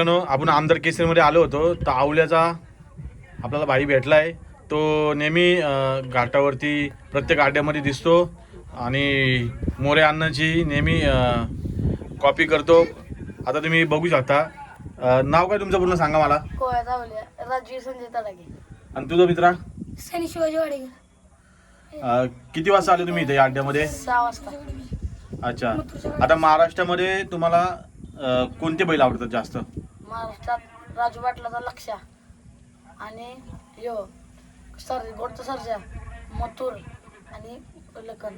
आपण आमदार केसरीमध्ये आलो होतो तर आवल्याचा आपल्याला भाई भेटलाय. तो नेहमी घाटावरती प्रत्येक आड्यामध्ये दिसतो आणि मोरे अण्णाची नेहमी कॉपी करतो. आता तुम्ही बघू शकता. नाव काय तुमचं पूर्ण सांगा मला. राजवीर संजय तडाखे. आणि तुझं मित्रा सनी शिवाजी वाडेकर. किती वाजता आले तुम्ही इथे या अड्ड्यामध्ये? 6 वाजता. अच्छा. आता महाराष्ट्रामध्ये तुम्हाला कोणते बैल आवडतात जास्त? महाराष्ट्रात राजू पाटलाचा लक्ष आणि यो गोडचा सर्जा, मथुर आणि लखन.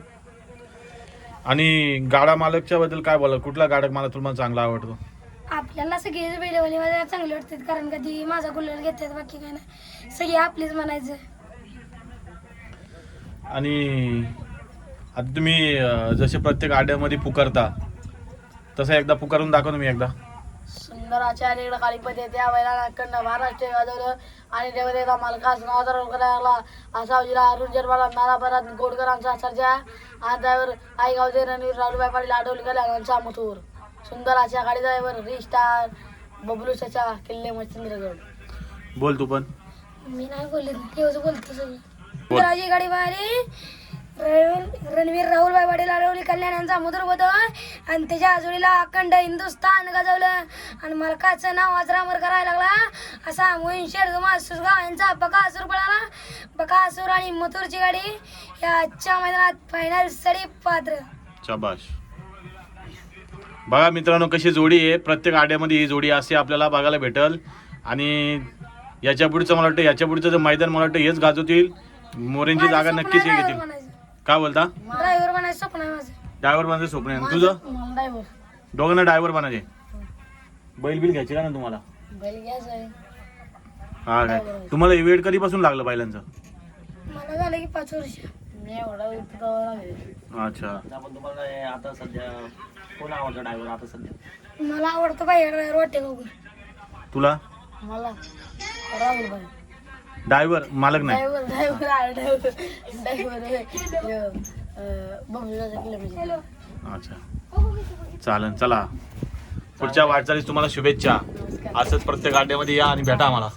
आणि गाडा मालकच्या बद्दल काय बोला? कुठला गाडा मालक तुम्हाला चांगला आवडतो? आपल्याला सगळेच बैलवाली माझ्या चांगले वाटतात, कारण कधी माझा गुलाल घेतात, बाकी काय नाही, सगळे आपलीच म्हणायचं. आणि आता तुम्ही जसे प्रत्येक आड्यामध्ये पुकारता तसं एकदा पुकारून दाखवा तुम्ही एकदा. सुंदर आचार्य इकडे काळीपती येते बैला कडनं महाराष्ट्र गाजवलं आणि देवदेवता मालकास नावाचा करायला असा उजिरा अरुण जरबाला नाराभरात गोडकरांचा सर्जा आणि त्यावर आई गावचे रणवीर राहुलबाई पाटील आडवली कल्याणांचा मथुर. सुंदर अशा गाडी ड्रायव्हर रिस्टार बबलू चाचा किल्ले मच्छिंद्रगड. बोल तू पण. मी नाही बोलत, तेच बोलतो सगळं. राजी गाडी बारी रणवीर राहुलबाई पाटील आडवली कल्याण यांचा मधुर बदल आणि त्याच्या आजोळीला अखंड हिंदुस्थान गाजवलं आणि मालकाचं नाव आजरामर करायला लागला असा मोहीन शेर सुसगाव यांचा बकासूर पळाला. बकासूर आणि मथुरची गाडी या आजच्या मैदानात फायनल साठी पात्र. शाबाश. बघा मित्रांनो कशी जोडी आहे. प्रत्येक आड्यामध्ये ही जोडी असे आपल्याला बघायला भेटल. आणि याच्या पुढचं मला वाटतं याच्या पुढचं मैदान मला वाटतं हेच गाजवतील. मोरेंची जागा नक्कीच हे घेतील. काय बोलता? ड्रायव्हर बनायचं स्वप्न आहे माझं. ड्रायव्हर बनायचं स्वप्न आहे. तुझं? ड्रायव्हर. दोघांना ड्रायव्हर बनायचे. बैल बिल घ्यायचे का ना तुम्हाला? बैल घ्यायचं आहे. हा काय तुम्हाला वेळ कधीपासून लागलं बैलांचं? मला झालं की 5 वर्ष. मी एवढा अच्छा. तुम्हाला आता सध्या कोण आवडतं ड्रायव्हर आता सध्या? मला आवडतो बाई ड्रायव्हर वाटेगावकर. तुला? मला राहुल भाई ड्रायव्हर मालक नाही. अच्छा चालेल. चला पुढच्या वाटचालीस तुम्हाला शुभेच्छा. असंच प्रत्येक आड्यामध्ये या आणि भेटा आम्हाला.